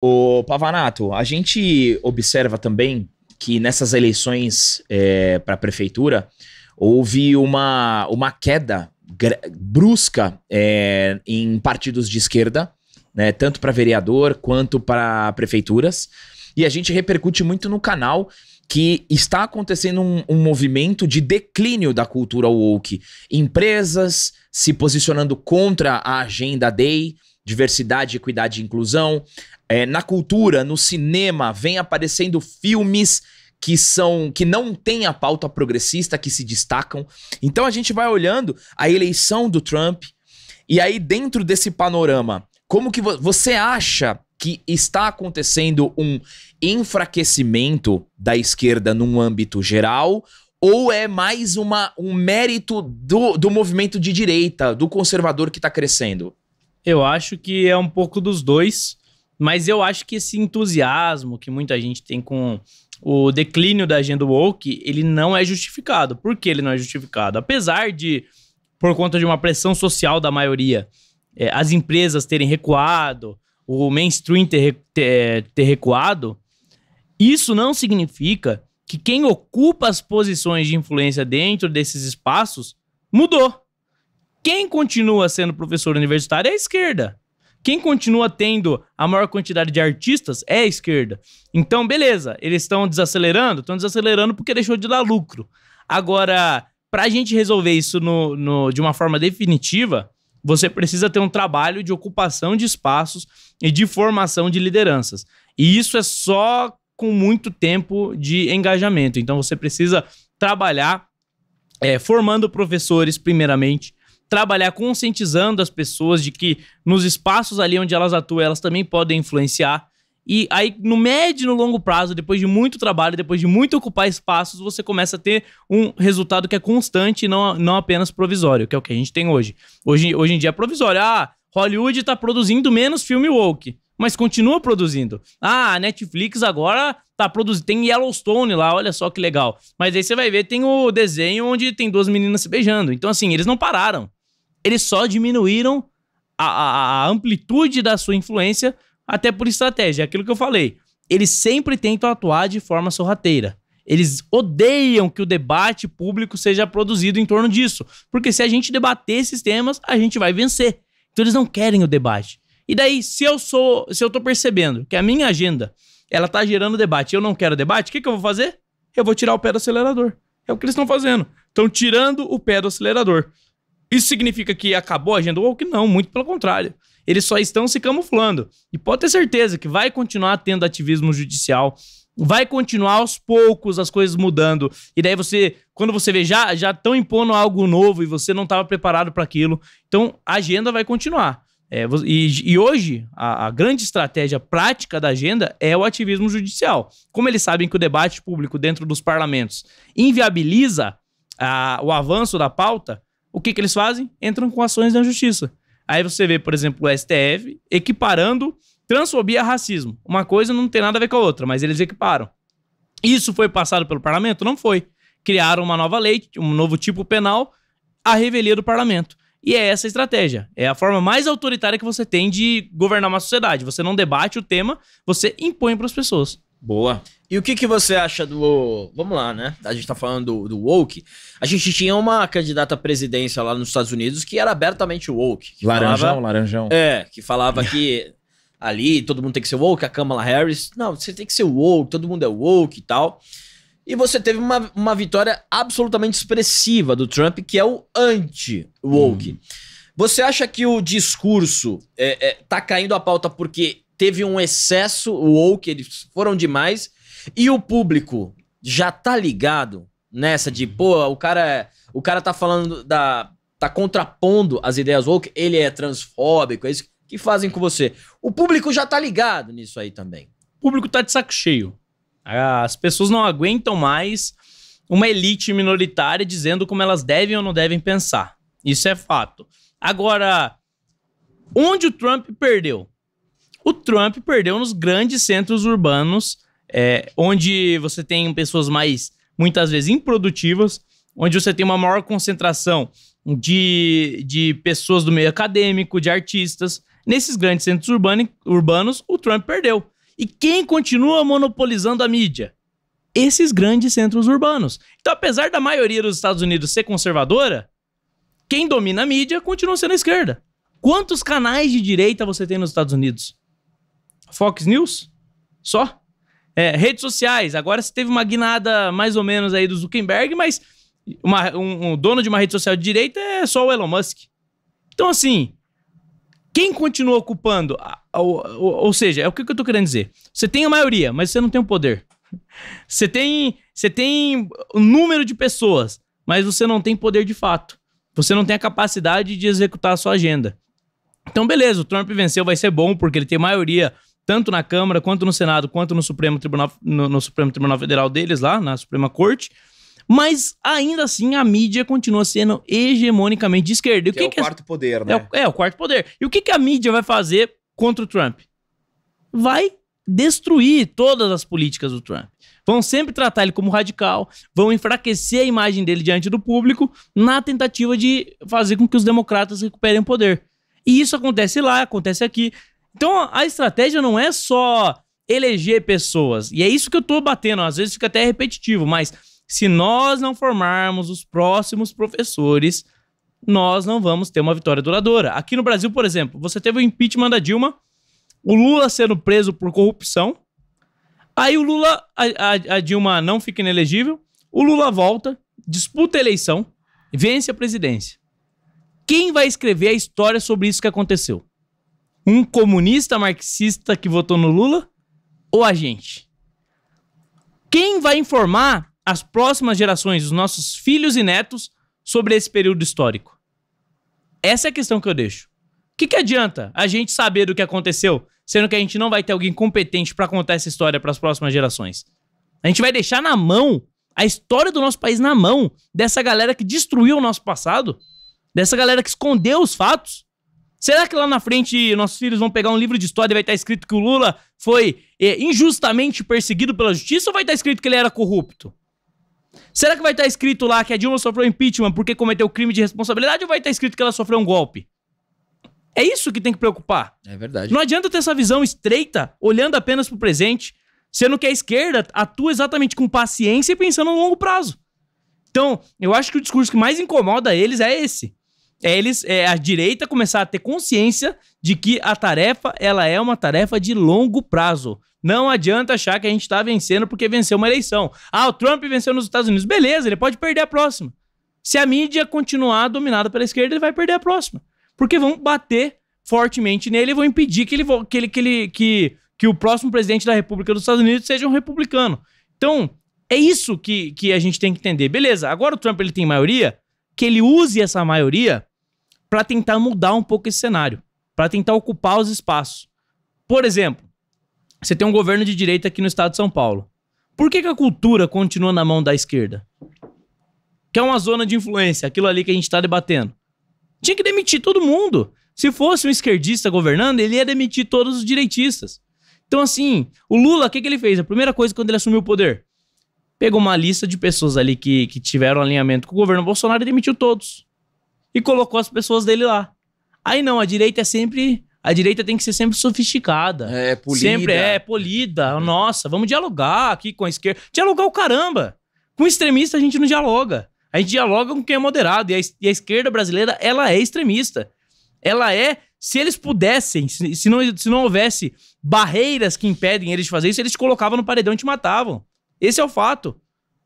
O Pavanato, a gente observa também que nessas eleições para a prefeitura houve uma queda brusca em partidos de esquerda, né, tanto para vereador quanto para prefeituras, e a gente repercute muito no canal que está acontecendo um movimento de declínio da cultura woke. Empresas se posicionando contra a agenda DEI, diversidade, equidade e inclusão. Na cultura, no cinema, vem aparecendo filmes que não têm a pauta progressista, que se destacam. Então a gente vai olhando a eleição do Trump, e aí dentro desse panorama, como que você acha que está acontecendo um enfraquecimento da esquerda num âmbito geral, ou é mais um mérito do movimento de direita, do conservador que está crescendo? Eu acho que é um pouco dos dois, mas eu acho que esse entusiasmo que muita gente tem com o declínio da agenda woke, ele não é justificado. Por que ele não é justificado? Apesar de, por conta de uma pressão social da maioria, as empresas terem recuado, o mainstream ter recuado, isso não significa que quem ocupa as posições de influência dentro desses espaços mudou. Quem continua sendo professor universitário é a esquerda. Quem continua tendo a maior quantidade de artistas é a esquerda. Então, beleza, eles estão desacelerando? Estão desacelerando porque deixou de dar lucro. Agora, para a gente resolver isso de uma forma definitiva, você precisa ter um trabalho de ocupação de espaços e de formação de lideranças. E isso é só com muito tempo de engajamento. Então, você precisa trabalhar formando professores, primeiramente, trabalhar conscientizando as pessoas de que nos espaços ali onde elas atuam, elas também podem influenciar. E aí, no médio e no longo prazo, depois de muito trabalho, depois de muito ocupar espaços, você começa a ter um resultado que é constante e não apenas provisório, que é o que a gente tem hoje. Hoje em dia é provisório. Hollywood tá produzindo menos filme woke, mas continua produzindo. A Netflix agora tá produzindo. Tem Yellowstone lá, olha só que legal. Mas aí você vai ver, tem o desenho onde tem duas meninas se beijando. Então, assim, eles não pararam. Eles só diminuíram a amplitude da sua influência, até por estratégia. É aquilo que eu falei. Eles sempre tentam atuar de forma sorrateira. Eles odeiam que o debate público seja produzido em torno disso. Porque se a gente debater esses temas, a gente vai vencer. Então eles não querem o debate. E daí, se eu tô percebendo que a minha agenda, ela tá gerando debate e eu não quero debate, o que eu vou fazer? Eu vou tirar o pé do acelerador. É o que eles estão fazendo. Estão tirando o pé do acelerador. Isso significa que acabou a agenda woke? Não, muito pelo contrário. Eles só estão se camuflando. E pode ter certeza que vai continuar tendo ativismo judicial, vai continuar aos poucos as coisas mudando. E daí quando você vê, já estão impondo algo novo e você não estava preparado para aquilo. Então, a agenda vai continuar. E hoje, a grande estratégia prática da agenda é o ativismo judicial. Como eles sabem que o debate público dentro dos parlamentos inviabiliza o avanço da pauta, o que eles fazem? Entram com ações na justiça. Aí você vê, por exemplo, o STF equiparando transfobia a racismo. Uma coisa não tem nada a ver com a outra, mas eles equiparam. Isso foi passado pelo parlamento? Não foi. Criaram uma nova lei, um novo tipo penal, a revelia do parlamento. E é essa a estratégia. É a forma mais autoritária que você tem de governar uma sociedade. Você não debate o tema, você impõe para as pessoas. Boa. E o que você acha do... Vamos lá, né? A gente tá falando do woke. A gente tinha uma candidata à presidência lá nos Estados Unidos que era abertamente woke. Laranjão. Que falava que ali todo mundo tem que ser woke, a Kamala Harris. Não, você tem que ser woke, todo mundo é woke e tal. E você teve uma vitória absolutamente expressiva do Trump, que é o anti-woke. Você acha que o discurso tá caindo a pauta porque teve um excesso woke, eles foram demais, e o público já tá ligado nessa de, pô, o cara tá falando tá contrapondo as ideias woke, ele é transfóbico, é isso que fazem com você. O público já tá ligado nisso aí também. O público tá de saco cheio. As pessoas não aguentam mais uma elite minoritária dizendo como elas devem ou não devem pensar. Isso é fato. Agora, onde o Trump perdeu? O Trump perdeu nos grandes centros urbanos, onde você tem pessoas muitas vezes, improdutivas, onde você tem uma maior concentração de pessoas do meio acadêmico, de artistas. Nesses grandes centros urbanos, o Trump perdeu. E quem continua monopolizando a mídia? Esses grandes centros urbanos. Então, apesar da maioria dos Estados Unidos ser conservadora, quem domina a mídia continua sendo a esquerda. Quantos canais de direita você tem nos Estados Unidos? Fox News? Só? Redes sociais. Agora você teve uma guinada mais ou menos aí do Zuckerberg, mas um dono de uma rede social de direita é só o Elon Musk. Então, assim, quem continua ocupando? Ou seja, é o que eu tô querendo dizer. Você tem a maioria, mas você não tem o poder. Você tem um número de pessoas, mas você não tem poder de fato. Você não tem a capacidade de executar a sua agenda. Então, beleza, o Trump venceu, vai ser bom, porque ele tem maioria tanto na Câmara, quanto no Senado, quanto no Supremo Tribunal, no Supremo Tribunal Federal deles lá, na Suprema Corte. Mas, ainda assim, a mídia continua sendo hegemonicamente de esquerda. E que é o quarto poder, né? É o quarto poder. E o que a mídia vai fazer contra o Trump? Vai destruir todas as políticas do Trump. Vão sempre tratar ele como radical, vão enfraquecer a imagem dele diante do público na tentativa de fazer com que os democratas recuperem o poder. E isso acontece lá, acontece aqui. Então a estratégia não é só eleger pessoas. E é isso que eu tô batendo, às vezes fica até repetitivo, mas se nós não formarmos os próximos professores, nós não vamos ter uma vitória duradoura. Aqui no Brasil, por exemplo, você teve o impeachment da Dilma, o Lula sendo preso por corrupção, aí o Lula, a Dilma não fica inelegível, o Lula volta, disputa a eleição, vence a presidência. Quem vai escrever a história sobre isso que aconteceu? Um comunista marxista que votou no Lula ou a gente? Quem vai informar as próximas gerações, os nossos filhos e netos, sobre esse período histórico? Essa é a questão que eu deixo. O que adianta a gente saber do que aconteceu, sendo que a gente não vai ter alguém competente para contar essa história para as próximas gerações? A gente vai deixar na mão a história do nosso país, na mão dessa galera que destruiu o nosso passado? Dessa galera que escondeu os fatos? Será que lá na frente nossos filhos vão pegar um livro de história e vai estar escrito que o Lula foi injustamente perseguido pela justiça, ou vai estar escrito que ele era corrupto? Será que vai estar escrito lá que a Dilma sofreu impeachment porque cometeu crime de responsabilidade, ou vai estar escrito que ela sofreu um golpe? É isso que tem que preocupar. É verdade. Não adianta ter essa visão estreita, olhando apenas pro presente, sendo que a esquerda atua exatamente com paciência e pensando no longo prazo. Então, eu acho que o discurso que mais incomoda eles é esse. É a direita começar a ter consciência de que a tarefa, ela é uma tarefa de longo prazo. Não adianta achar que a gente tá vencendo porque venceu uma eleição. Ah, o Trump venceu nos Estados Unidos. Beleza, ele pode perder a próxima. Se a mídia continuar dominada pela esquerda, ele vai perder a próxima. Porque vão bater fortemente nele e vão impedir que o próximo presidente da República dos Estados Unidos seja um republicano. Então, é isso que a gente tem que entender. Beleza, agora o Trump ele tem maioria, que ele use essa maioria para tentar mudar um pouco esse cenário, para tentar ocupar os espaços. Por exemplo, você tem um governo de direita aqui no estado de São Paulo. Por que a cultura continua na mão da esquerda? Que é uma zona de influência, aquilo ali que a gente está debatendo. Tinha que demitir todo mundo. Se fosse um esquerdista governando, ele ia demitir todos os direitistas. Então, assim, o Lula, o que ele fez? A primeira coisa quando ele assumiu o poder, pegou uma lista de pessoas ali que tiveram alinhamento com o governo Bolsonaro e demitiu todos. E colocou as pessoas dele lá. Aí não, a direita tem que ser sempre sofisticada. É, polida. Sempre polida. Nossa, vamos dialogar aqui com a esquerda. Dialogar o caramba. Com extremista a gente não dialoga. A gente dialoga com quem é moderado. E a esquerda brasileira, ela é extremista. Ela é, se eles pudessem, se não houvesse barreiras que impedem eles de fazer isso, eles te colocavam no paredão e te matavam. Esse é o fato.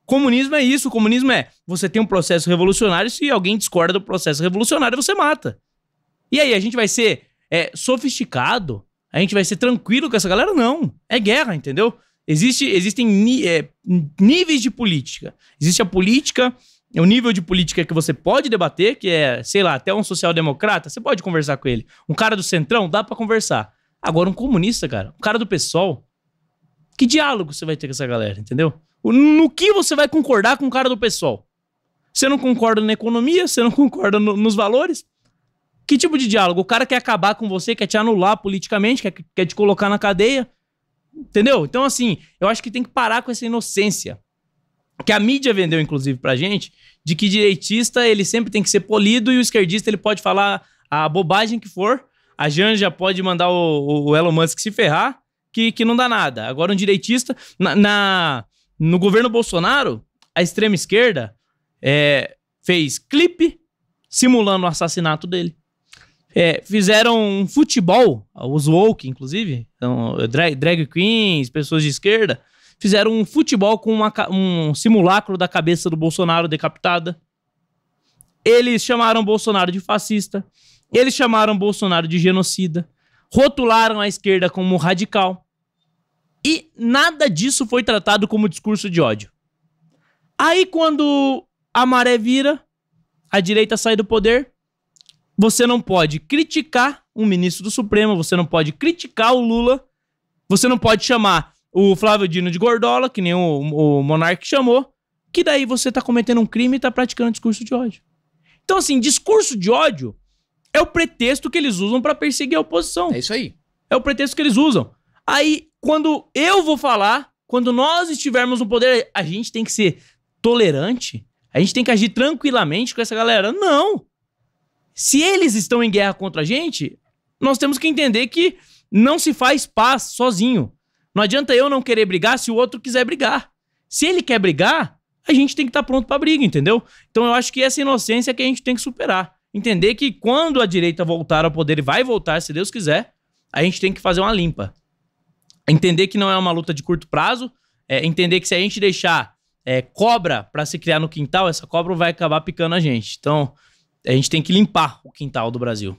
Comunismo é isso. O comunismo é, você tem um processo revolucionário, se alguém discorda do processo revolucionário, você mata. E aí, a gente vai ser sofisticado? A gente vai ser tranquilo com essa galera? Não. É guerra, entendeu? Existem níveis de política. Existe a política, o nível de política que você pode debater, que é, sei lá, até um social-democrata, você pode conversar com ele. Um cara do Centrão, dá pra conversar. Agora, um comunista, cara, um cara do PSOL, que diálogo você vai ter com essa galera, entendeu? No que você vai concordar com o cara do PSOL? Você não concorda na economia? Você não concorda nos valores? Que tipo de diálogo? O cara quer acabar com você, quer te anular politicamente, quer te colocar na cadeia. Entendeu? Então, assim, eu acho que tem que parar com essa inocência. Que a mídia vendeu, inclusive, pra gente, de que direitista, ele sempre tem que ser polido e o esquerdista, ele pode falar a bobagem que for. A Janja pode mandar o Elon Musk se ferrar, que não dá nada. Agora um direitista... No governo Bolsonaro, a extrema esquerda fez clipe simulando o assassinato dele. Fizeram um futebol, os woke, inclusive, então, drag queens, pessoas de esquerda, fizeram um futebol com um simulacro da cabeça do Bolsonaro decapitada. Eles chamaram Bolsonaro de fascista. Eles chamaram Bolsonaro de genocida. Rotularam a esquerda como radical. E nada disso foi tratado como discurso de ódio. Aí quando a maré vira, a direita sai do poder, você não pode criticar um ministro do Supremo, você não pode criticar o Lula, você não pode chamar o Flávio Dino de gordola, que nem o Monark chamou, que daí você tá cometendo um crime e tá praticando discurso de ódio. Então assim, discurso de ódio é o pretexto que eles usam pra perseguir a oposição. É isso aí. É o pretexto que eles usam. Aí, quando eu vou falar, quando nós estivermos no poder, a gente tem que ser tolerante? A gente tem que agir tranquilamente com essa galera? Não! Se eles estão em guerra contra a gente, nós temos que entender que não se faz paz sozinho. Não adianta eu não querer brigar se o outro quiser brigar. Se ele quer brigar, a gente tem que estar pronto pra briga, entendeu? Então eu acho que essa inocência é que a gente tem que superar. Entender que quando a direita voltar ao poder, e vai voltar, se Deus quiser, a gente tem que fazer uma limpa. Entender que não é uma luta de curto prazo, entender que se a gente deixar cobra pra se criar no quintal, essa cobra vai acabar picando a gente. Então, a gente tem que limpar o quintal do Brasil.